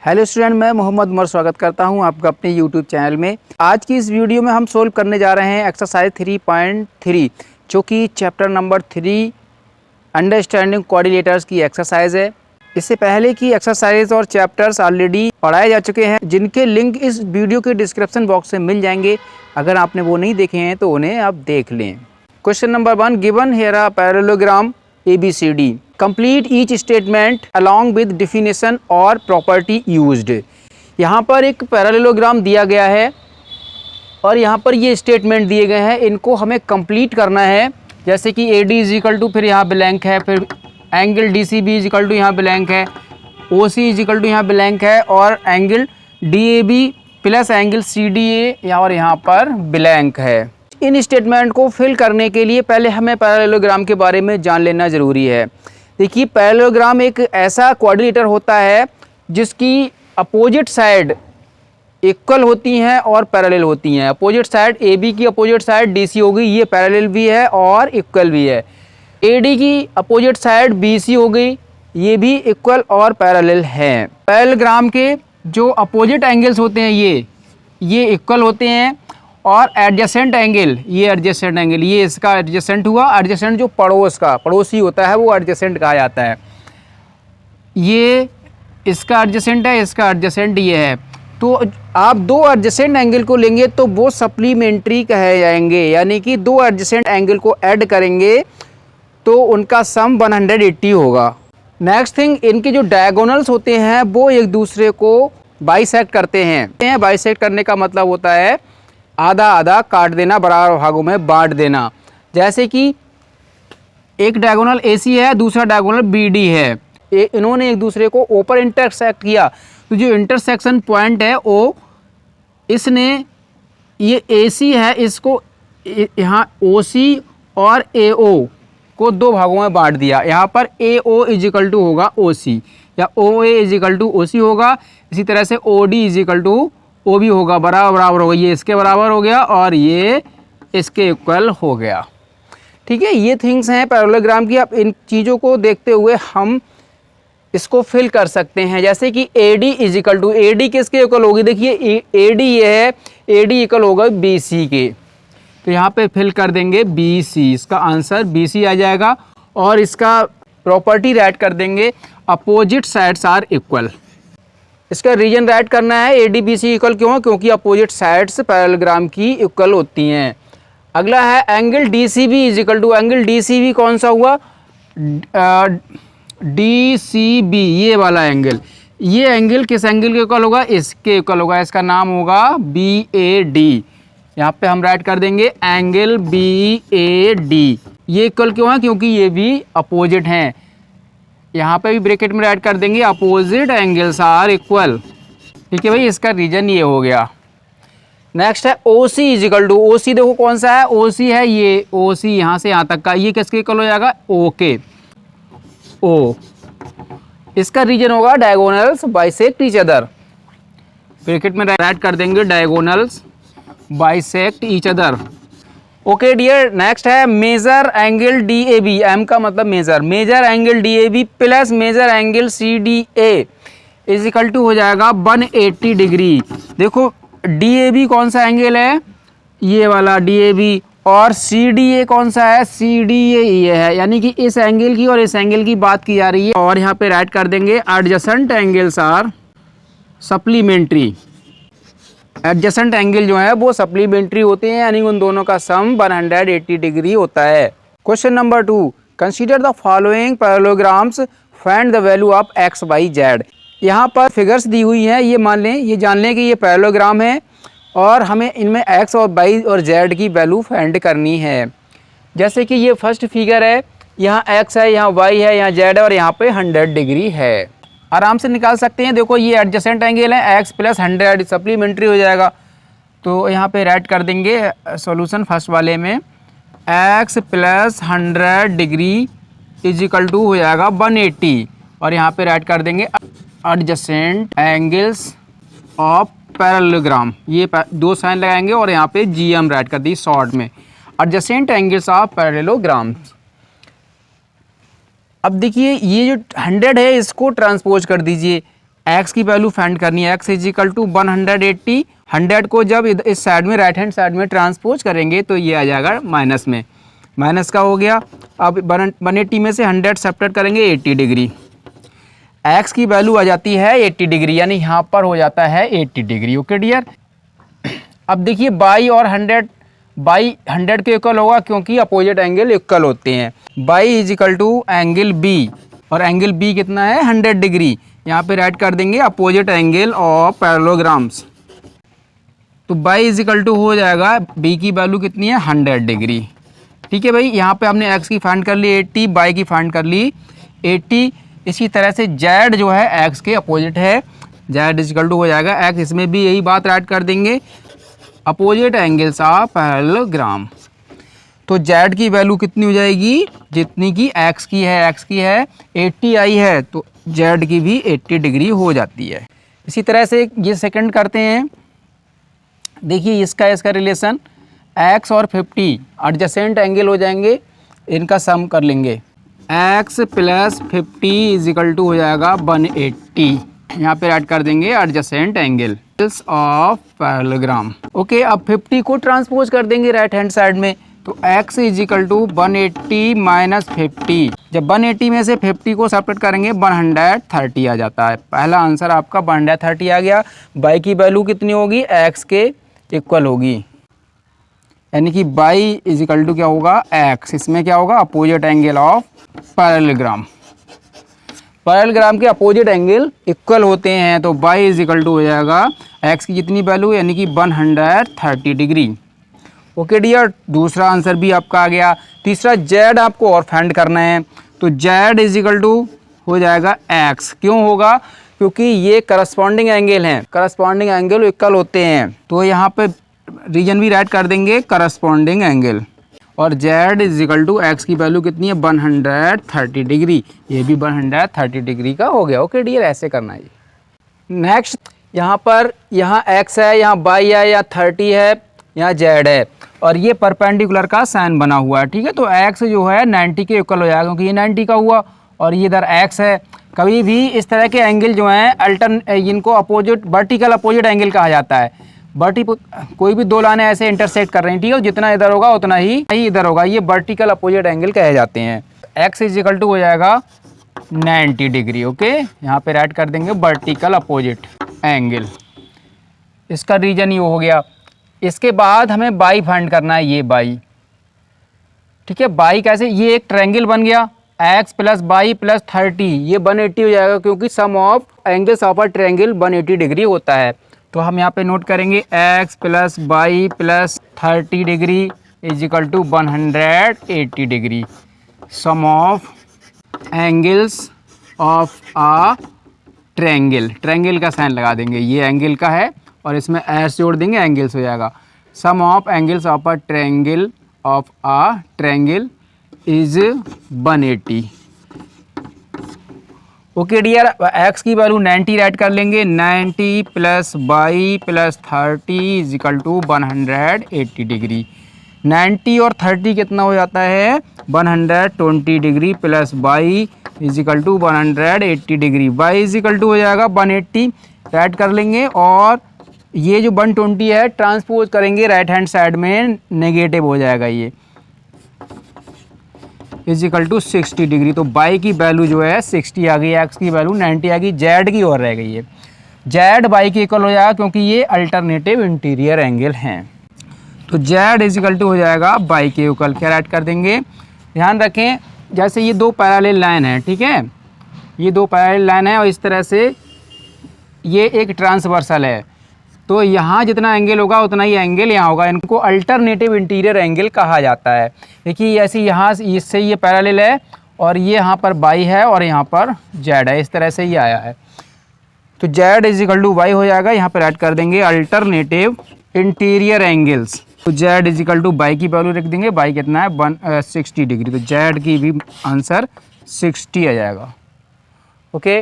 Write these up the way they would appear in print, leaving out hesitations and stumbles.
Hello student, मैं मोहम्मद उमर स्वागत करता हूं आपका अपने यूट्यूब चैनल में। आज की इस वीडियो में हम सोल्व करने जा रहे हैं एक्सरसाइज 3.3 जो कि चैप्टर नंबर 3 अंडरस्टैंडिंग कोऑर्डिनेटर्स की एक्सरसाइज है। इससे पहले की एक्सरसाइज और चैप्टर्स ऑलरेडी पढ़ाए जा चुके हैं, जिनके लिंक इस वीडियो के डिस्क्रिप्शन बॉक्स में मिल जाएंगे। अगर आपने वो नहीं देखे हैं तो उन्हें आप देख लें। Question number 1, given here a parallelogram ABCD, complete each statement along with definition और प्रॉपर्टी यूज्ड। यहाँ पर एक पैरेललोग्राम दिया गया है और यहाँ पर ये स्टेटमेंट दिए गए हैं, इनको हमें कंप्लीट करना है। जैसे कि AD इज इक्वल टू, फिर यहाँ ब्लैंक है, फिर angle DCB is equal to, यहाँ ब्लैंक है, OC इज इक्वल टू, यहाँ ब्लैंक है, और angle DAB plus angle CDA और यहाँ पर ब्लैंक है। इन स्टेटमेंट को फिल करने के लिए पहले हमें पैरेललोग्राम के बारे में जान लेना ज़रूरी है। देखिए, पैरेललोग्राम एक ऐसा कोऑर्डिनेटर होता है जिसकी अपोजिट साइड इक्वल होती हैं और पैरेलल होती हैं। अपोजिट साइड AB की अपोजिट साइड DC हो गई, ये पैरेलल भी है और इक्वल भी है। AD की अपोजिट साइड BC हो गई, ये भी इक्वल और पैरेलल है। पैरेललोग्राम के जो अपोजिट एंगल्स होते हैं ये इक्वल होते हैं, और एडजेसेंट एंगल, ये एडजेसेंट एंगल, ये इसका एडजेसेंट हुआ। एडजेसेंट जो पड़ोसी होता है वो एडजेसेंट कहा जाता है। ये इसका एडजेसेंट है, इसका एडजेसेंट ये है। तो आप दो एडजेसेंट एंगल को लेंगे तो वो सप्लीमेंट्री कहे जाएंगे, यानी कि दो एडजेसेंट एंगल को ऐड करेंगे तो उनका सम 180 होगा। नेक्स्ट थिंग, इनके जो डायगोनल्स होते हैं वो एक दूसरे को बाइसेक्ट करते हैं। बाइसेक्ट करने का मतलब होता है आधा आधा काट देना, बराबर भागों में बांट देना। जैसे कि एक डायगोनल AC है, दूसरा डायगोनल BD है, इन्होंने एक दूसरे को ऊपर इंटरसेक्ट किया, तो जो इंटरसेक्शन पॉइंट है वो इसने, ये AC है, इसको यहाँ OC और AO को दो भागों में बांट दिया। यहाँ पर AO इज इक्वल टू होगा OC, या OA is equal to OC होगा। इसी तरह से OD is equal to OB होगा, बराबर होगा। ये इसके बराबर हो गया और ये इसके इक्वल हो गया। ठीक है, ये थिंग्स हैं पैरेललोग्राम की। अब इन चीज़ों को देखते हुए हम इसको फिल कर सकते हैं। जैसे कि AD is equal to, AD किसके इक्वल होगी? देखिए AD ये है, AD इक्वल होगा BC के, तो यहाँ पे फिल कर देंगे BC, इसका आंसर BC आ जाएगा। और इसका प्रॉपर्टी राइट कर देंगे, अपोजिट साइड्स आर इक्वल। इसका रीजन राइट करना है, ADBC इक्वल क्यों? क्योंकि अपोजिट साइड्स पैरेललोग्राम की इक्वल होती हैं। अगला है angle DCB is equal to, angle DCB कौन सा हुआ? DCB, ये वाला एंगल, ये एंगल किस एंगल के इक्वल होगा? इसके इक्वल होगा। इसका नाम होगा BAD। यहाँ पे हम राइट कर देंगे एंगल BAD। ये इक्वल क्यों है? क्योंकि ये भी अपोजिट हैं। यहाँ पे भी ब्रैकेट में राइट कर देंगे अपोजिट एंगल्स आर इक्वल। ठीक है भाई, इसका रीजन ये हो गया। नेक्स्ट है OC is equal to, OC देखो कौन सा है? OC है ये, OC यहाँ से यहाँ तक का, ये किसके इक्वल हो जाएगा? O के, O। इसका रीजन होगा diagonals bisect each other. Bracket में राइट कर देंगे diagonals bisect each other. Okay dear, next है मेजर एंगल DAB, M का मतलब measure angle DAB plus measure angle CDA is equal to हो जाएगा 180 डिग्री। देखो DAB कौन सा एंगल है? ये वाला DAB, और CDA कौन सा है? CDA ये है, यानी कि इस एंगल की और इस एंगल की बात की जा रही है। और यहाँ पे राइट कर देंगे adjacent angles are supplementary. Adjacent angle जो है वो सप्लीमेंट्री होते हैं, यानी उन दोनों का सम 180 डिग्री होता है। Question number 2, consider the following parallelograms, find the value of X, Y, Z। यहाँ पर फिगर्स दी हुई हैं, ये मान लें, ये जान लें कि ये पैरेललोग्राम है और हमें इनमें X और Y और Z की वैल्यू फाइंड करनी है। जैसे कि ये फर्स्ट फिगर है, यहाँ X है, यहाँ Y है, यहाँ Z है और यहाँ पे 100 डिग्री है। आराम से निकाल सकते हैं। देखो ये एडजेसेंट एंगल है, X प्लस 100 सप्लीमेंट्री हो जाएगा। तो यहाँ पे राइट कर देंगे सॉल्यूशन फर्स्ट वाले में, X plus 100 degree is equal to हो जाएगा 180, और यहाँ पे राइट कर देंगे एडजेसेंट एंगल्स ऑफ पैरेललोग्राम। ये दो साइन लगाएंगे और यहाँ पे GM राइट कर दी शॉर्ट में, एडजेसेंट एंगल्स ऑफ पैरेललोग्राम्स। अब देखिए ये जो 100 है इसको ट्रांसपोज कर दीजिए, एक्स की वैल्यू फाइंड करनी है। एक्स इज इक्वल टू 180, 100 को जब इस साइड में राइट हैंड साइड में ट्रांसपोज करेंगे तो ये आ जाएगा माइनस में, माइनस का हो गया। अब 180 में से 100 सब्ट्रैक्ट करेंगे 80 डिग्री, एक्स की वैल्यू आ जाती है 80 डिग्री, यानी यहाँ पर हो जाता है 80 डिग्री। ओके डियर, अब देखिए बाई और 100, बाई 100 के इक्वल होगा क्योंकि अपोजिट एंगल इक्वल होते हैं। Y is equal to angle B, और एंगल बी कितना है 100 डिग्री। यहाँ पे राइट कर देंगे अपोजिट एंगल ऑफ पैरेललोग्राम्स, तो बाई इज इक्वल टू हो जाएगा बी की वैल्यू कितनी है 100 डिग्री। ठीक है भाई, यहाँ पे हमने एक्स की फाइंड कर ली 80, बाई की फाइंड कर ली 80। इसी तरह से जेड जो है एक्स के अपोजिट है, जेड इज इक्वल टू हो जाएगा एक्स, इसमें भी यही बात राइट कर देंगे अपोजिट एंगल्स ऑफ पैरेललोग्राम। तो जेड की वैल्यू कितनी हो जाएगी, जितनी की एक्स की है, एक्स की है 80 आई है तो जेड की भी 80 डिग्री हो जाती है। इसी तरह से ये सेकंड करते हैं, देखिए इसका रिलेशन एक्स और 50 एडजेसेंट एंगल हो जाएंगे, इनका सम कर लेंगे। X plus 50 is equal to हो जाएगा 180, यहाँ पे ऐड कर देंगे adjacent angle of parallelogram. Okay, अब 50 को ट्रांसपोज कर देंगे राइट हैंड साइड में, तो x is equal to 180 minus 50, जब 180 में से 50 को सब्ट्रैक्ट करेंगे 130 आ जाता है। पहला आंसर आपका 130 आ गया। बाई की वैल्यू कितनी होगी, x के इक्वल होगी, यानी कि बाई इज इक्वल टू क्या होगा x, इसमें क्या होगा opposite angle of parallelogram. Parallelogram के अपोजिट एंगल इक्वल होते हैं, तो बाई इज इक्वल टू हो जाएगा x की जितनी वैल्यू यानी कि 130 डिग्री। ओके डियर, दूसरा आंसर भी आपका आ गया। तीसरा जेड आपको और फाइंड करना है, तो जेड इज इक्वल टू हो जाएगा x। क्यों होगा, क्योंकि ये करस्पॉन्डिंग एंगल हैं, करस्पॉन्डिंग एंगल इक्वल होते हैं, तो यहाँ पे रीजन भी राइट कर देंगे करस्पॉन्डिंग एंगल, और z is equal to x की वैल्यू कितनी है 130 डिग्री, ये भी 130 डिग्री का हो गया। ओके डियर, ऐसे करना है। नेक्स्ट यहाँ पर, यहाँ x है, यहाँ बाई है, यहाँ 30 है, यहाँ जेड है, और ये परपेंडिकुलर का साइन बना हुआ है। ठीक है, तो x जो है 90 के इक्वल हो जाएगा क्योंकि ये 90 का हुआ और ये इधर x है। कभी भी इस तरह के एंगल जो हैं इनको अपोजिट वर्टिकल अपोजिट एंगल कहा जाता है। कोई भी दो लाइनें ऐसे इंटरसेक्ट कर रही हैं, ठीक है, जितना इधर होगा उतना ही इधर होगा, ये वर्टिकल अपोजिट एंगल कहे जाते हैं। x इज इक्वल टू हो जाएगा 90 डिग्री। ओके, यहाँ पे राइट कर देंगे वर्टिकल अपोजिट एंगल, इसका रीजन ये हो गया। इसके बाद हमें बाई फाइंड करना है, ये बाई। ठीक है, बाई कैसे, ये एक ट्रायंगल बन गया x प्लस बाई प्लस 30, ये 180 हो जाएगा क्योंकि sum of angles of a triangle 180 degree होता है। तो हम यहाँ पे नोट करेंगे x plus y plus 30 degree is equal to 180 degree, sum of angles of a triangle. Triangle का साइन लगा देंगे, ये एंगल का है और इसमें एस जोड़ देंगे, एंगल्स हो जाएगा। Sum of angles of a triangle is 180। Okay dear, x की वैल्यू 90 राइट कर लेंगे, 90 plus y plus 30 is equal to 180 degree. 90 और 30 कितना हो जाता है 120 degree, plus y is equal to 180 degree. Y is equal to हो जाएगा 180 राइट कर लेंगे, और ये जो 120 है ट्रांसपोज करेंगे राइट हैंड साइड में, नेगेटिव हो जाएगा, ये इज इक्वल टू 60 डिग्री। तो बाई की वैल्यू जो है 60 आ गई, एक्स की वैल्यू 90 आ गई, जेड की और रह गई है। जेड बाई के इक्वल हो जाएगा क्योंकि ये अल्टरनेटिव इंटीरियर एंगल हैं, तो जेड इज इक्वल टू हो जाएगा बाई के इक्वल। क्या राइट कर देंगे, ध्यान रखें जैसे ये दो पैरेलल लाइन है, ठीक है, ये दो पैरेलल लाइन है और इस तरह से ये एक ट्रांसवर्सल है, तो यहाँ जितना एंगल होगा उतना ही एंगल यहाँ होगा, इनको अल्टरनेटिव इंटीरियर एंगल कहा जाता है। देखिए ऐसे यहाँ इससे ये पैरेलल है और ये यहाँ पर बाई है और यहाँ पर जेड है, इस तरह से ये आया है, तो Z is equal two by हो जाएगा। यहाँ पर ऐड कर देंगे अल्टरनेटिव इंटीरियर एंगल्स, तो Z is equal two by की वैल्यू रख देंगे, बाई कितना है 60 डिग्री, तो जेड की भी आंसर 60 आ जाएगा। ओके,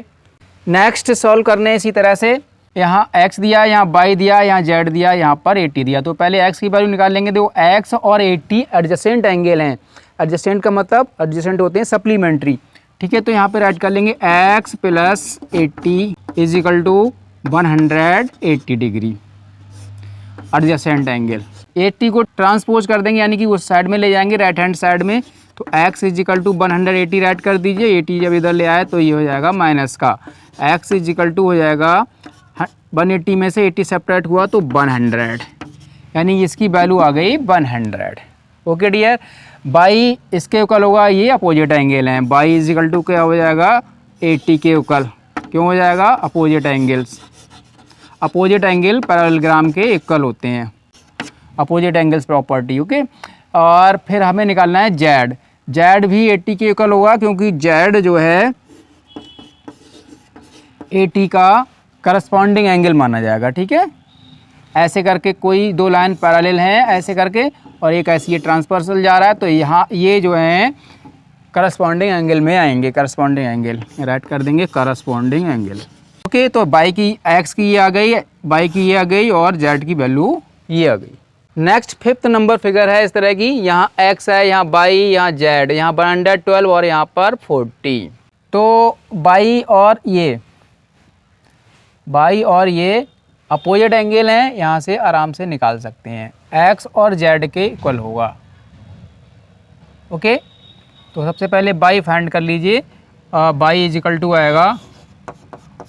नेक्स्ट सॉल्व करने इसी तरह से, यहाँ x दिया, यहाँ y दिया, यहाँ z दिया, यहाँ पर 80 दिया, तो पहले x की वैल्यू निकाल लेंगे। देखो x और 80 एडजेसेंट एंगल हैं, एडजेसेंट का मतलब एडजेसेंट होते हैं सप्लीमेंट्री, ठीक है, तो यहाँ पे ऐड कर लेंगे x plus 80 is equal to 180 degree adjacent angle. 80 को ट्रांसपोज कर देंगे यानी कि उस साइड में ले जाएंगे राइट हैंड साइड में, तो x is equal to 180 write कर दीजिए। 80 जब इधर ले आए तो ये हो जाएगा माइनस का, x इज इक्वल टू हो जाएगा 180 में से 80 सेपरेट हुआ तो 100, यानी इसकी वैल्यू आ गई 100। ओके डियर, बाई इसके इक्वल होगा, ये अपोजिट एंगल हैं, बाई इज इक्वल टू क्या हो जाएगा 80 के इक्वल। क्यों हो जाएगा, opposite angles, opposite angle parallelogram के इक्वल होते हैं, अपोजिट एंगल्स प्रॉपर्टी। ओके, और फिर हमें निकालना है जेड। जेड भी 80 के इक्वल होगा क्योंकि जेड जो है 80 का करस्पॉन्डिंग एंगल माना जाएगा। ठीक है, ऐसे करके कोई दो लाइन पैरेलल हैं ऐसे करके, और एक ऐसी ये ट्रांसवर्सल जा रहा है, तो यहाँ ये जो है करस्पॉन्डिंग एंगल में आएंगे, करस्पॉन्डिंग एंगल राइट कर देंगे, करस्पॉन्डिंग एंगल। ओके, तो बाई की एक्स की ये आ गई, बाई की ये आ गई, और जेड की वैल्यू ये आ गई। नेक्स्ट 5th नंबर फिगर है इस तरह की, यहाँ x है, यहाँ बाई, यहाँ z, यहाँ 112 और यहाँ पर 40। तो बाई और ये अपोजिट एंगल हैं, यहाँ से आराम से निकाल सकते हैं, x और z के इक्वल होगा। ओके, तो सबसे पहले बाई फाइंड कर लीजिए, बाई इज इक्वल टू आएगा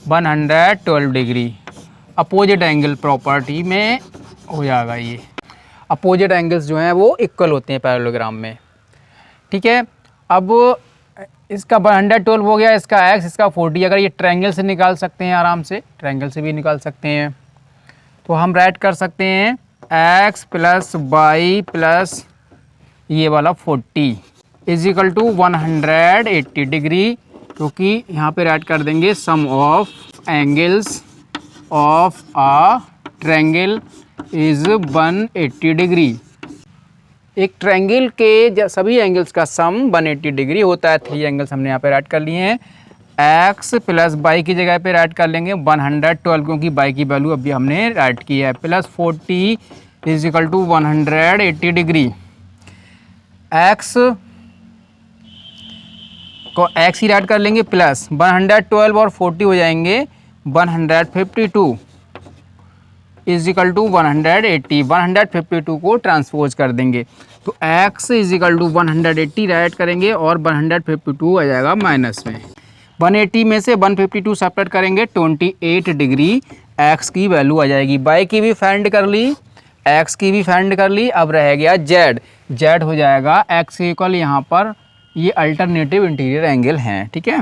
112 डिग्री, अपोजिट एंगल प्रॉपर्टी में हो जाएगा। ये अपोजिट एंगल्स जो हैं वो इक्वल होते हैं पैरेललोग्राम में। ठीक है, अब इसका 112 हो गया, इसका x, इसका 40, अगर ये ट्रायंगल से निकाल सकते हैं, आराम से ट्रायंगल से भी निकाल सकते हैं, तो हम राइट कर सकते हैं x प्लस बाई प्लस ये वाला 40 इज इक्वल टू 180 डिग्री, क्योंकि यहाँ पे राइट कर देंगे sum of angles of a triangle is 180 degree. एक ट्रायंगल के सभी एंगल्स का सम 180 डिग्री होता है। 3 एंगल्स हमने यहाँ पे राइट कर लिए हैं। x प्लस बाई की जगह पे राइट कर लेंगे 112, क्योंकि बाई की वैल्यू अभी हमने राइट की है, plus 40 is equal to 180 degree. x को x ही राइट कर लेंगे, प्लस 112 और 40 हो जाएंगे 152 इज इक्वल टू 180। 152 को ट्रांसपोज कर देंगे, तो x is equal to 180 write करेंगे और 152 आ जाएगा माइनस में। 180 में से 152 सेपरेट करेंगे 28 डिग्री x की वैल्यू आ जाएगी। बाई की भी फाइंड कर ली, x की भी फाइंड कर ली, अब रह गया z। z हो जाएगा x इक्वल, यहाँ पर ये अल्टरनेटिव इंटीरियर एंगल हैं। ठीक है,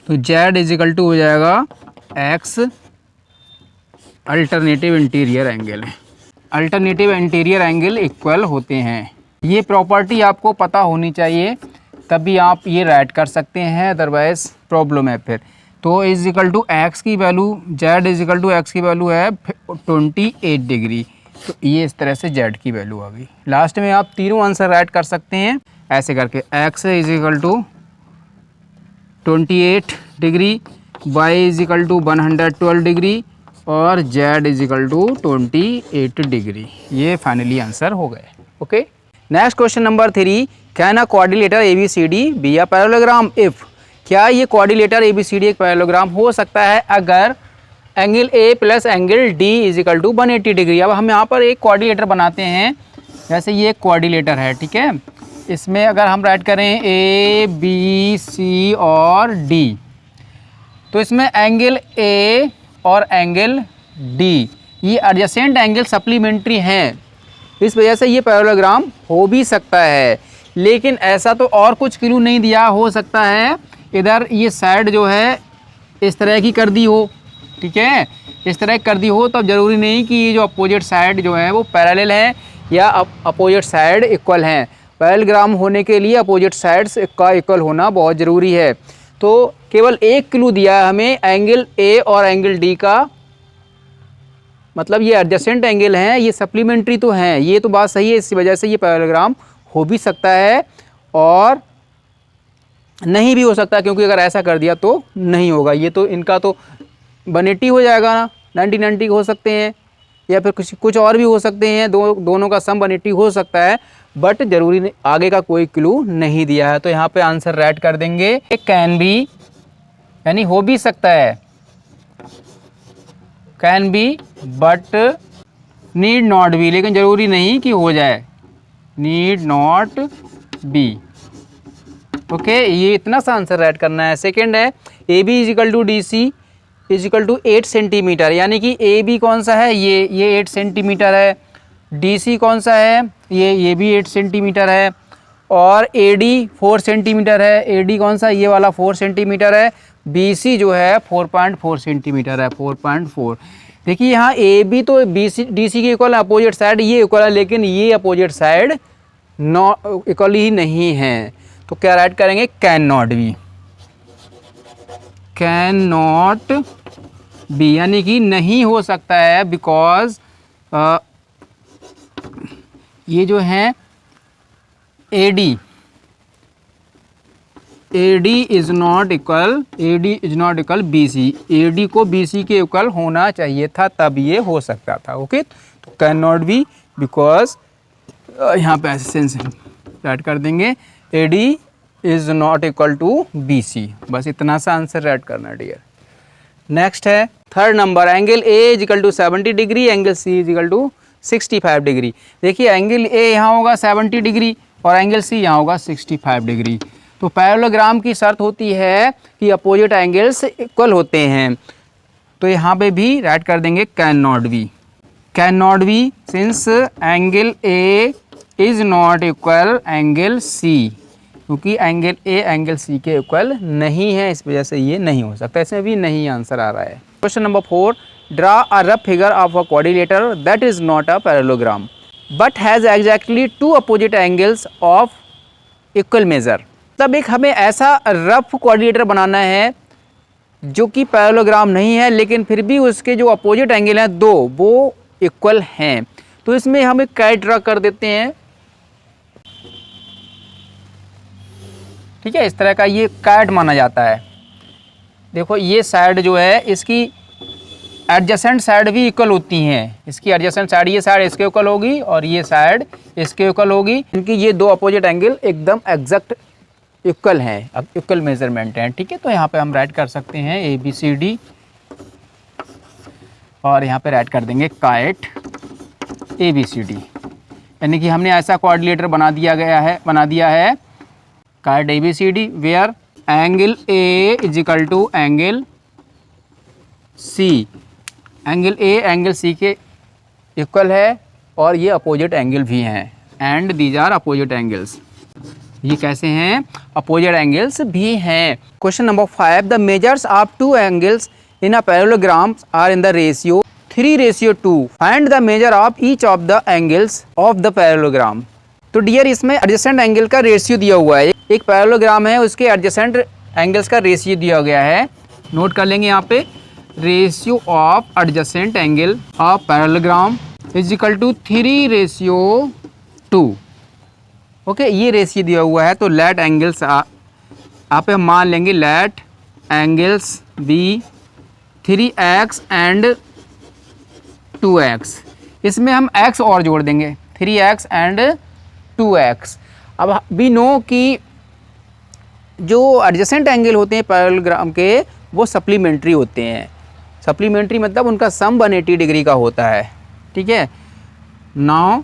तो z इज इक्वल टू हो जाएगा x अल्टरनेटिव इंटीरियर एंगल है। अल्टरनेटिव इंटीरियर एंगल इक्वल होते हैं। ये प्रॉपर्टी आपको पता होनी चाहिए, तभी आप ये राइट कर सकते हैं, अदरवाइज प्रॉब्लम है फिर। तो इज इक्वल टू एक्स की value, z is equal to x की वैल्यू है 28 डिग्री, तो ये इस तरह से जेड की वैल्यू आ गई। लास्ट में आप तीनों आंसर राइट कर सकते हैं ऐसे करके, x is equal to 28 degree, y is equal to 112 degree और z is equal to 28 degree. ये फाइनली आंसर हो गए। Okay, next question number 3, can a quadrilateral ABCD B a parallelogram if, क्या ये क्वाड्रिलेटर ABCD एक parallelogram हो सकता है अगर angle A plus angle D is equal to 180 degree. अब हम यहाँ पर एक क्वाड्रिलेटर बनाते हैं, जैसे ये क्वाड्रिलेटर है। ठीक है, इसमें अगर हम राइट करें A B C और D, तो इसमें एंगल A और एंगल D ये एडजेसेंट एंगल सप्लीमेंट्री हैं, इस वजह से ये पैरेललोग्राम हो भी सकता है। लेकिन ऐसा तो और कुछ क्लू नहीं दिया, हो सकता है इधर ये साइड जो है इस तरह की कर दी हो। ठीक है, इस तरह कर दी हो, तब ज़रूरी नहीं कि ये जो अपोजिट साइड जो है वो पैरेलल है या अपोजिट साइड इक्वल हैं। पैरेललोग्राम होने के लिए अपोजिट साइड्स का इक्वल होना बहुत ज़रूरी है। तो केवल एक क्लू दिया है हमें, एंगल A और एंगल D का मतलब ये एडजेसेंट एंगल हैं, ये सप्लीमेंट्री तो हैं, ये तो बात सही है। इसी वजह से ये पैरेललोग्राम हो भी सकता है और नहीं भी हो सकता, क्योंकि अगर ऐसा कर दिया तो नहीं होगा। ये तो इनका तो 180 हो जाएगा ना, 90 हो सकते हैं, या फिर कुछ और भी हो सकते हैं, दोनों का सम 180 हो सकता है, बट जरूरी नहीं, आगे का कोई क्लू नहीं दिया है। तो यहाँ पे आंसर राइट कर देंगे, कैन बी यानी हो भी सकता है, can be but need not be, लेकिन ज़रूरी नहीं कि हो जाए, नीड नॉट बी। ओके, ये इतना सा आंसर ऐड करना है। सेकेंड है A B is equal to D C is equal to 8 centimetre, यानी कि ए बी कौन सा है, ये 8 सेंटीमीटर है, डी सी कौन सा है, ये भी 8 सेंटीमीटर है, और ए डी 4 सेंटीमीटर है, ए डी कौन सा, ये वाला 4 सेंटीमीटर है, बी सी जो है 4.4 सेंटीमीटर है, 4.4। देखिए यहाँ ए बी तो बी सी डी सी के इक्वल, अपोजिट साइड ये इक्वल है, लेकिन ये अपोजिट साइड नॉट इक्वल ही नहीं है, तो क्या राइट करेंगे, can not B, can not B, यानी कि नहीं हो सकता है, बिकॉज ये जो है A D is not equal B C, A D को बी सी के इक्वल होना चाहिए था, तब ये हो सकता था। ओके, तो कैन नॉट बी, बिकॉज यहाँ पे ऐसे सेंस राइट कर देंगे, A D is not equal to B C, बस इतना सा आंसर राइट करना डियर। नेक्स्ट है third number, angle A is equal to 70 degree, angle C is equal to 65 degree. देखिए एंगल ए यहाँ होगा 70 डिग्री और एंगल सी यहाँ होगा 65 डिग्री। तो पैरेललोग्राम की शर्त होती है कि अपोजिट एंगल्स इक्वल होते हैं, तो यहाँ पे भी राइट कर देंगे can not be, since angle A is not equal angle C, क्योंकि एंगल ए एंगल सी के इक्वल नहीं है, इस वजह से ये नहीं हो सकता, इसमें भी नहीं आंसर आ रहा है। Question number 4, draw a rough figure of a quadrilateral that is not a parallelogram but has exactly 2 opposite angles of equal major. तब एक हमें ऐसा रफ क्वाड्रिलेटर बनाना है जो कि पैरेललोग्राम नहीं है, लेकिन फिर भी उसके जो अपोजिट एंगल हैं दो, वो इक्वल हैं। तो इसमें हम एक काइट ड्रा कर देते हैं, ठीक है, इस तरह का ये काइट माना जाता है। देखो ये साइड जो है इसकी एडजेसेंट साइड भी इक्वल होती हैं, इसकी एडजेसेंट साइड, ये साइड इसके इक्वल होगी और ये साइड इसके इक्वल होगी, क्योंकि ये दो अपोजिट एंगल एकदम एग्जैक्ट इक्वल हैं, इक्वल मेजरमेंट हैं। ठीक है, तो यहाँ पे हम राइट कर सकते हैं ए बी सी डी, और यहाँ पे राइट कर देंगे kite A B C D, यानी कि हमने ऐसा कोऑर्डिनेटर बना दिया है kite A B C D, where angle A is equal to angle C, angle A angle C के इक्वल है और ये अपोजिट एंगल भी हैं, and these are opposite angles. ये कैसे हैं, अपोजिट एंगल्स भी हैं। Question number 5, the measures of 2 angles in a parallelogram are in the ratio 3:2, find the measure of each of the angles of the parallelogram. तो dear इसमें adjacent angle का ratio दिया हुआ है, एक पैरेललोग्राम है उसके एडजेसेंट एंगल्स का रेशियो दिया गया है, नोट कर लेंगे यहाँ पे, ratio of adjacent angle of parallelogram is equal to 3:2। Okay, ये रेशियो दिया हुआ है, तो लेट एंगल्स आप मान लेंगे, late angles B 3x and 2x, इसमें हम x और जोड़ देंगे, 3x एंड 2x। अब वी नो कि जो एडजेसेंट एंगल होते हैं पैरेललोग्राम के वो सप्लीमेंट्री होते हैं, सप्लीमेंट्री मतलब उनका सम 180 डिग्री का होता है। ठीक है, now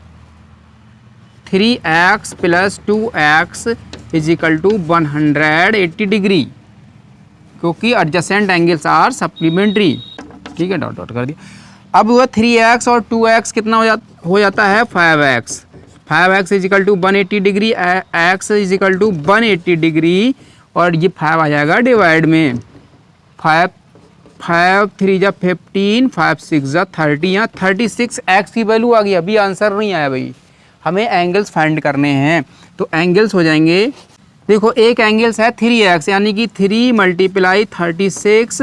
3x plus 2x is equal to 180 degree, क्योंकि एडजेसेंट एंगल्स आर सप्लीमेंट्री। ठीक है, डॉट डॉट कर दिया। अब वह 3x और 2x कितना हो जाता है 5x, 5x is equal to 180 degree, x is equal to 180 degree, और ये 5 आ जाएगा डिवाइड में, 5 3 जा 15, 5 6 जा 30, यहाँ 36x की वैल्यू आ गई। अभी आंसर नहीं आया भाई, हमें एंगल्स फाइंड करने हैं, तो एंगल्स हो जाएंगे, देखो एक एंगल्स है 3x, यानी कि 3 × 36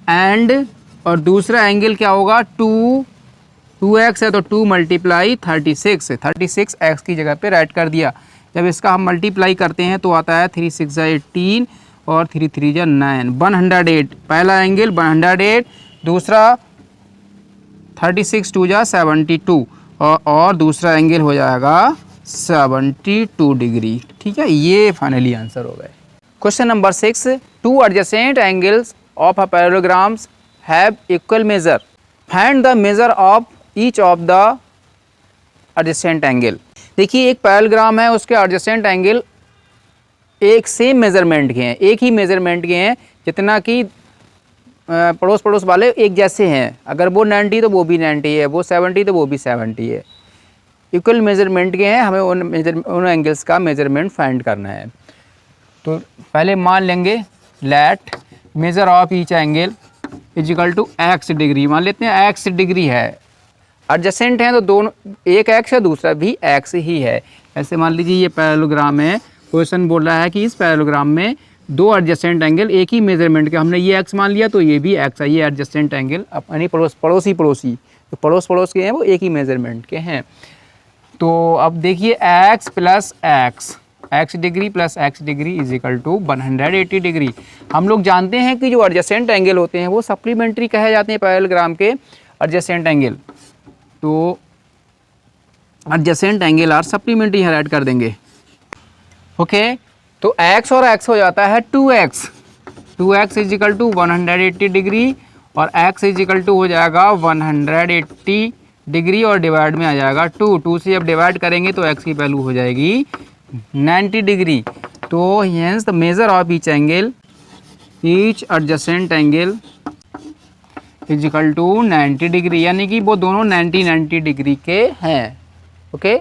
एंड, और दूसरा एंगल क्या होगा 2x है, तो 2 × 36x की जगह पे राइट कर दिया। जब इसका हम मल्टीप्लाई करते हैं तो आता है 3 6 जा 18 और 3 3 जा 9, 108 पहला एंगल 108, दूसरा 36 2 जा 72, और दूसरा एंगल हो जाएगा 72 डिग्री। ठीक है, ये फाइनली आंसर हो गए। Question number 6, two adjacent angles of a parallelograms have equal major, find the measure of each of the adjacent angle. देखिए एक पैरेललोग्राम है, उसके एडजेसेंट एंगल एक सेम मेजरमेंट के हैं, एक ही मेजरमेंट के हैं, जितना कि पड़ोस पड़ोस वाले एक जैसे हैं। अगर वो 90 तो वो भी 90 है, वो 70 तो वो भी 70 है, इक्वल मेजरमेंट के हैं। हमें उन एंगल्स का मेजरमेंट फाइंड करना है। तो पहले मान लेंगे let measure of each angle is equal to x degree. मान लेते हैं एक्स डिग्री है, एडजेसेंट हैं तो दोनों, एक एक्स है दूसरा भी एक्स ही है। ऐसे मान लीजिए ये पैरेललोग्राम है, क्वेश्चन बोल रहा है कि इस पैरेललोग्राम में दो एडजेसेंट एंगल एक ही मेजरमेंट के, हमने ये एक्स मान लिया तो ये भी एक्स है, ये एडजेसेंट एंगल यानी पड़ोसी तो पड़ोस के हैं वो एक ही मेजरमेंट के हैं। तो अब देखिए x plus x degree plus x degree is equal to 180 degree. हम लोग जानते हैं कि जो एडजेसेंट एंगल होते हैं वो सप्लीमेंट्री कहे जाते हैं पैरेललोग्राम के एडजेसेंट एंगल। तो एडजेसेंट एंगल आर सप्लीमेंट्री यहाँ ऐड कर देंगे। ओके, तो x और x हो जाता है 2x is equal to 180 degree और x इज इक्वल टू हो जाएगा 180 डिग्री और डिवाइड में आ जाएगा 2 से जब डिवाइड करेंगे तो x की वैल्यू हो जाएगी 90 डिग्री। तो hence the measure of each angle, each adjacent angle is equal to 90 degree, यानी कि वो दोनों 90 डिग्री के हैं। ओके।